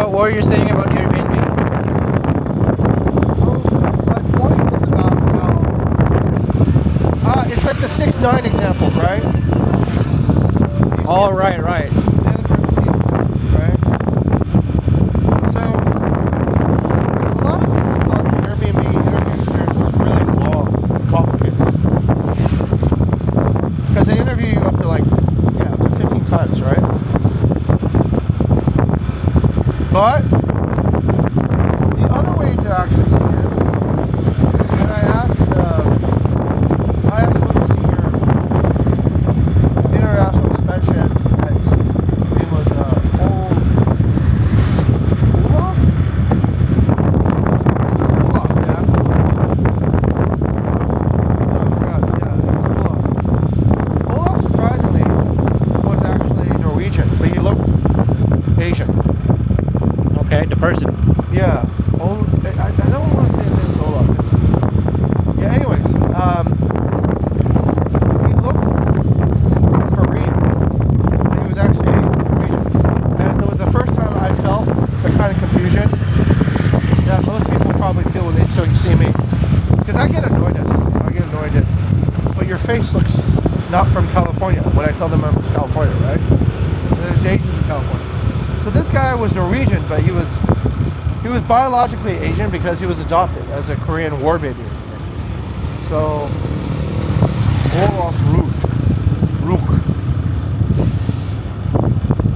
what were you saying about Airbnb? My point is about how it's like the 6ix9ine example, right? Oh, right. The other person sees it, right? So a lot of people thought the Airbnb interview experience was really long and complicated. Because they interview you up to up to 15 times, right? But the other way to actually see it, and I asked one of the senior international suspension heads. His name was Olaf, yeah. No, I forgot. Yeah, it was Olaf. Olaf, surprisingly, was actually Norwegian, but he looked Asian. Okay, the person. Yeah. I don't want to say his name's Olaf. Yeah, anyways. He looked Korean. And he was actually Norwegian. And it was the first time I felt the kind of confusion that most people probably feel when they see me. Because I get annoyed at it. But your face looks not from California when I tell them I'm from California, right? And there's Asians in California. So this guy was Norwegian, but he was biologically Asian because he was adopted as a Korean war baby. So Olaf Rook.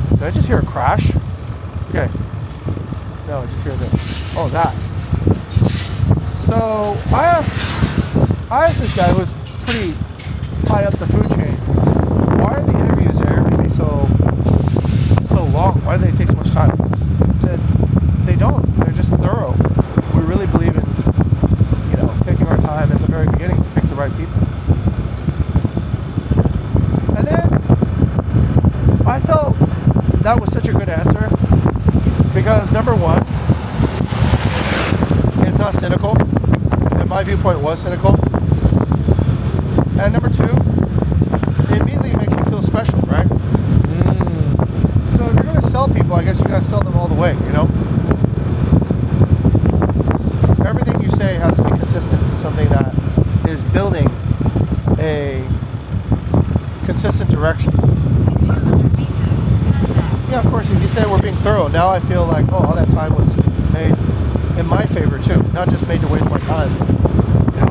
Did I just hear a crash? Okay. No, I just hear this. Oh, that. So I asked this guy who was pretty high up the food chain, why are the interviews at Airbnb so long? Why do they take so much time? He said, they don't. They're just thorough. We really believe in, taking our time at the very beginning to pick the right people. And then I felt that was such a good answer because number one, it's not cynical. And my viewpoint was cynical. And number two, it immediately makes you feel special, right? So if you're going to sell people, I guess you got to sell them all the way, Everything you say has to be consistent to something that is building a consistent direction. In 200 meters, turn left. Yeah, of course, if you say we're being thorough, now I feel like, all that time was made in my favor too, not just made to waste my time,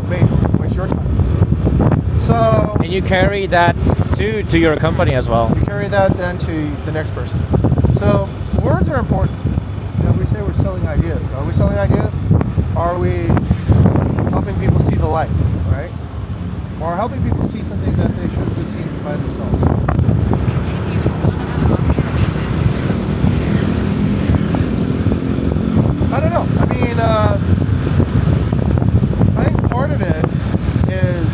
made to waste your time. So... And you carry that to your company as well. You carry that then to the next person. So words are important. We say we're selling ideas. Are we selling ideas? Are we helping people see the light, right? Or helping people see something that they should have just seen by themselves? Continue for 1.5 kilometers. I don't know. I think part of it is,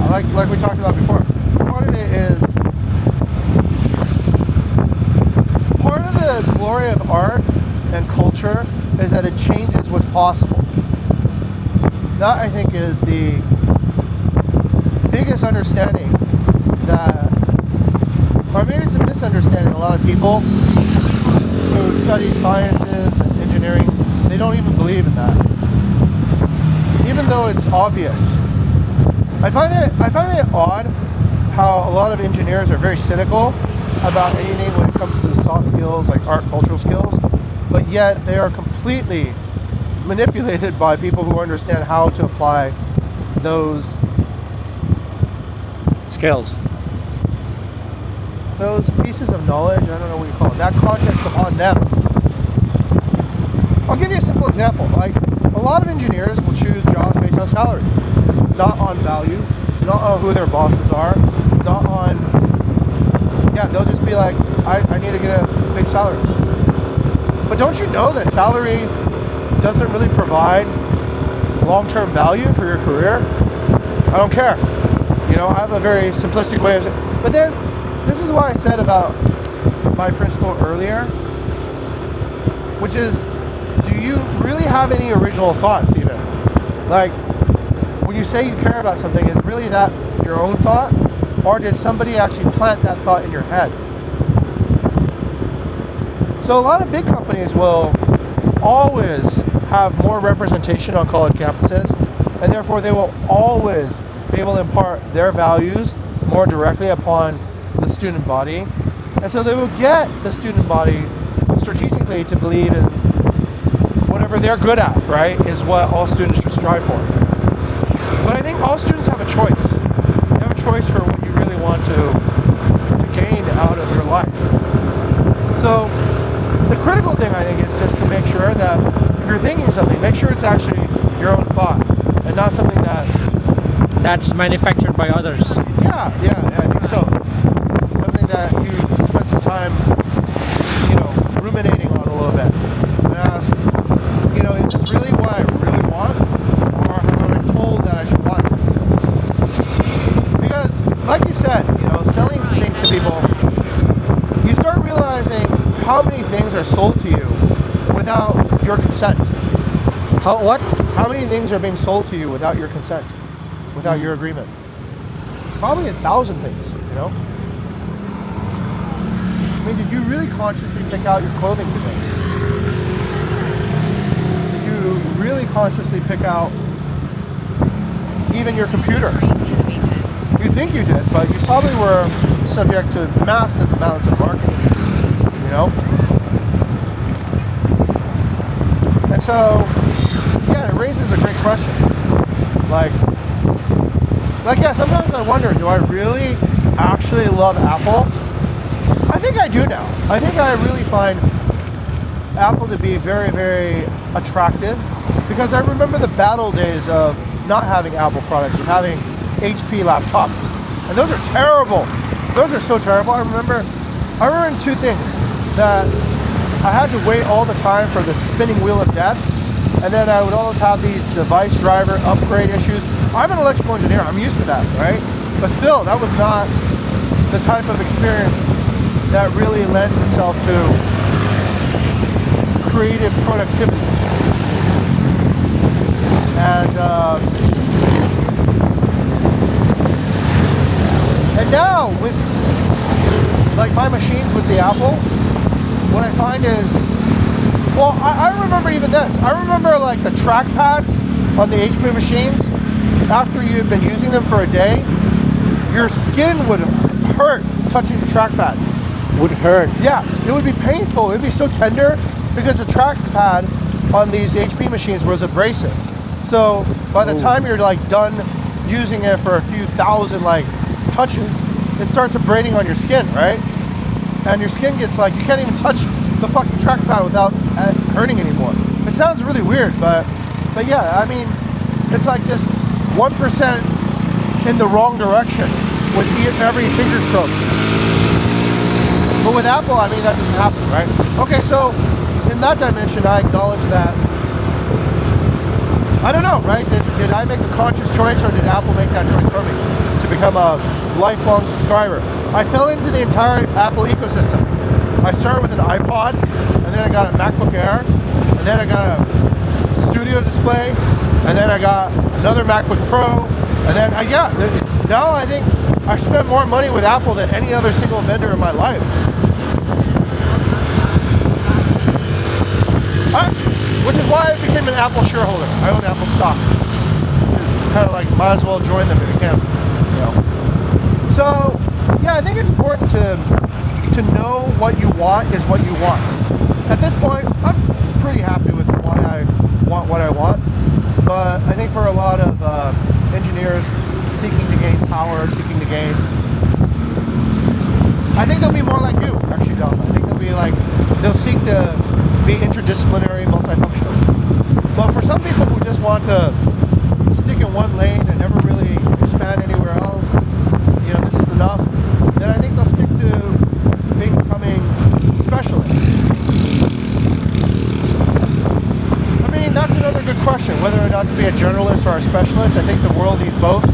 like we talked about before. Part of it is, part of the glory of art and culture is that it changes what's possible. That, I think, is the biggest understanding that, or maybe it's a misunderstanding, a lot of people who study sciences and engineering, they don't even believe in that. Even though it's obvious. I find it odd how a lot of engineers are very cynical about anything when it comes to soft skills like art, cultural skills, but yet they are completely manipulated by people who understand how to apply those skills, those pieces of knowledge, I don't know what you call it, that context upon them. I'll give you a simple example. Like, a lot of engineers will choose jobs based on salary, not on value, not on who their bosses are, not on, they'll just be like, I need to get a big salary. But don't you know that salary doesn't really provide long-term value for your career? I don't care. I have a very simplistic way of saying. But then, this is what I said about my principle earlier, which is, do you really have any original thoughts even? Like, when you say you care about something, is really that your own thought? Or did somebody actually plant that thought in your head? So a lot of big companies will always have more representation on college campuses, and therefore they will always be able to impart their values more directly upon the student body. And so they will get the student body strategically to believe in whatever they're good at, right, is what all students should strive for. But I think all students have a choice. They have a choice for what you really want to gain out of your life. So the critical thing, I think, is just to make sure that if you're thinking something, make sure it's actually your own thought and not something That's manufactured by others. yeah, I think so. Something that you spend some time, ruminating on a little bit. And ask, is this really what I really want? Or am I told that I should want this? Because, like you said, selling things to people, you start realizing how many things are sold to you without your consent. What? How many things are being sold to you without your consent, without your agreement? Probably 1,000 things, I mean, did you really consciously pick out your clothing today? Did you really consciously pick out even your computer? 8 kilometers. You think you did, but you probably were subject to massive amounts of marketing, And so, yeah, it raises a great question. Yeah, sometimes I wonder, do I really actually love Apple? I think I do now. I think I really find Apple to be very, very attractive because I remember the battle days of not having Apple products and having HP laptops. And those are terrible. Those are so terrible. I remember two things. That I had to wait all the time for the spinning wheel of death. And then I would always have these device driver upgrade issues. I'm an electrical engineer. I'm used to that, right? But still, that was not the type of experience that really lends itself to creative productivity. And now with my machines with the Apple, what I find is, I remember even this. I remember the trackpads on the HP machines. After you've been using them for a day, your skin would hurt touching the trackpad. Would hurt. Yeah, it would be painful. It would be so tender because the trackpad on these HP machines was abrasive. So by the time you're done using it for a few thousand touches, it starts abrading on your skin, right? And your skin gets you can't even touch the fucking trackpad without hurting anymore. It sounds really weird, but yeah, I mean, it's just 1% in the wrong direction with every finger stroke. But with Apple, I mean, that doesn't happen, right? Okay, so in that dimension, I acknowledge that. I don't know, right? Did I make a conscious choice, or did Apple make that choice for me to become a lifelong subscriber? I fell into the entire Apple ecosystem. I started with an iPod, and then I got a MacBook Air, and then I got a studio display, and then I got another MacBook Pro, and then now I think I spent more money with Apple than any other single vendor in my life. Which is why I became an Apple shareholder. I own Apple stock. Kind of might as well join them if you can. So, yeah, I think it's important to know what you want is what you want. At this point, I'm pretty happy with why I want what I want. But I think for a lot of engineers seeking to gain power, seeking to gain, I think they'll be more like you, actually, Don. I think they'll seek to be interdisciplinary, multifunctional. But for some people who just want to stick in one lane and never really expand anywhere else, this is enough, then I think they'll stick to becoming specialists. I mean, that's another good question, whether or not to be a generalist or a specialist. I think the world needs both.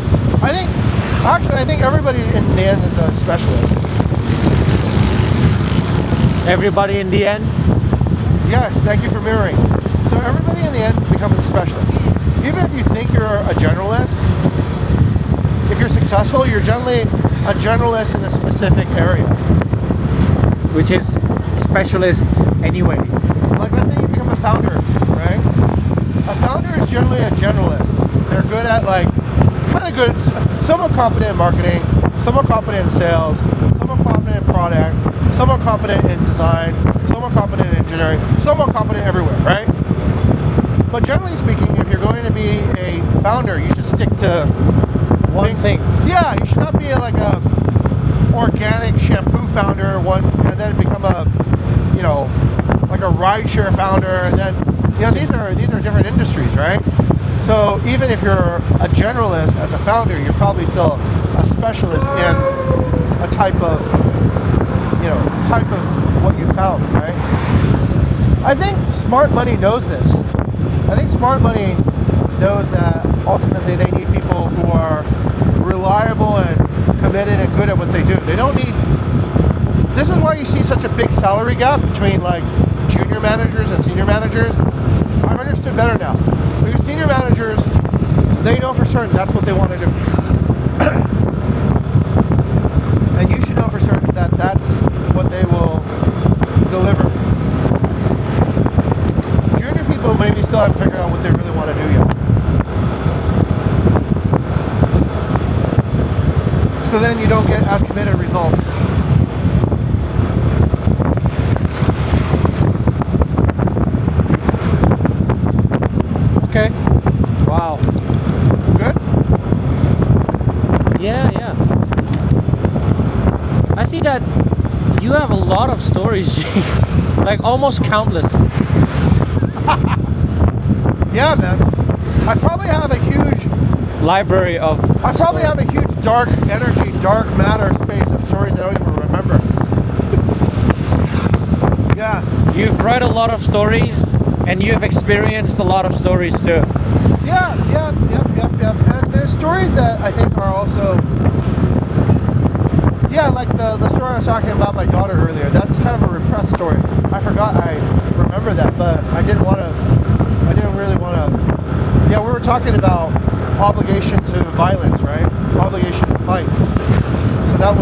I think everybody in the end is a specialist. Everybody in the end? Yes, thank you for mirroring. So everybody in the end becomes a specialist. Even if you think you're a generalist, if you're successful, you're generally a generalist in a specific area. Which is specialist anyway? Like, let's say you become a founder, right? A founder is generally a generalist. They're good at, like, kind of good, somewhat competent in marketing, somewhat competent in sales, somewhat competent in product, somewhat competent in design, somewhat competent in engineering, somewhat competent everywhere, right? But generally speaking, if you're going to be a founder, you should stick to One thing. Yeah, you should not be like a organic shampoo founder and then become a, you know, like a rideshare founder, and then, you know, these are different industries, right? So even if you're a generalist as a founder, you're probably still a specialist in a type of what you found, right? I think smart money knows this. I think smart money knows that ultimately they need people who are reliable and committed and good at what they do. They don't need. This is why you see such a big salary gap between like junior managers and senior managers. I've understood better now. Because senior managers, they know for certain that's what they want to do. And you should know for certain that that's what they will deliver. Junior people maybe still haven't figured out what they really want to do yet. So then you don't get as committed results. Okay. Wow. Good? Yeah, yeah. I see that you have a lot of stories, Jing. Like almost countless. Yeah, man. I probably have a huge Library of. I probably have a huge dark energy, dark matter space of stories I don't even remember. Yeah. You've read a lot of stories, and you've experienced a lot of stories too. Yeah. And there's stories that I think are also, yeah, like the story I was talking about my daughter earlier. That's kind of a repressed story. I forgot I remember that, but I didn't really want to. Yeah, we were talking about obligation to violence, right? Obligation to fight. So that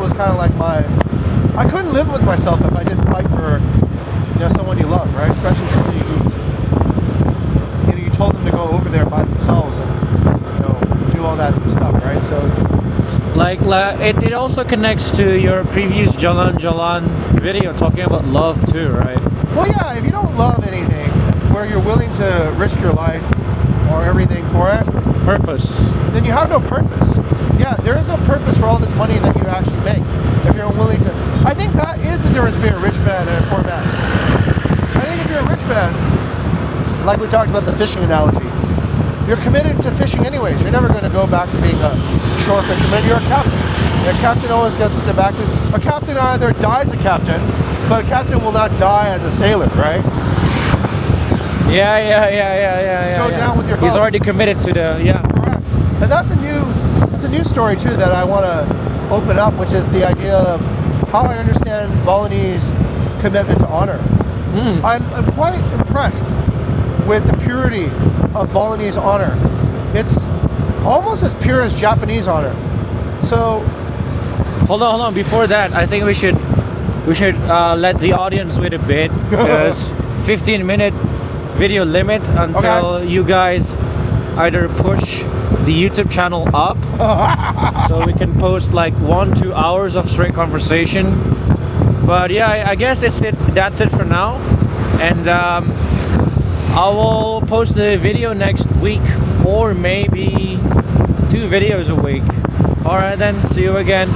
was kind of like I couldn't live with myself if I didn't fight for, you know, someone you love, right? Especially somebody who's, you know, you told them to go over there by themselves and, you know, do all that stuff, right? So it's Like it also connects to your previous Jalan video talking about love too, right? well, yeah. If you don't love anything, where you're willing to risk your life or everything for it, Purpose. then you have no purpose. Yeah, there is no purpose for all this money that you actually make if you're unwilling to. I think that is the difference between a rich man and a poor man. I think if you're a rich man, like we talked about the fishing analogy, you're committed to fishing anyways. You're never going to go back to being a shore fisherman. You're a captain. A captain always gets to back to. A captain either dies a captain, but a captain will not die as a sailor, right? Yeah. Go down with your He's boat. already committed to the Correct. And that's a new story too that I want to open up, which is the idea of how I understand Balinese commitment to honor. I'm quite impressed with the purity of Balinese honor. It's almost as pure as Japanese honor. So Hold on. Before that, I think we should let the audience wait a bit because 15-minute video limit until you guys either push the YouTube channel up so we can post like 1-2 hours of straight conversation. But yeah, I guess that's it for now, and I will post the video next week or maybe 2 videos a week. All right then, see you again.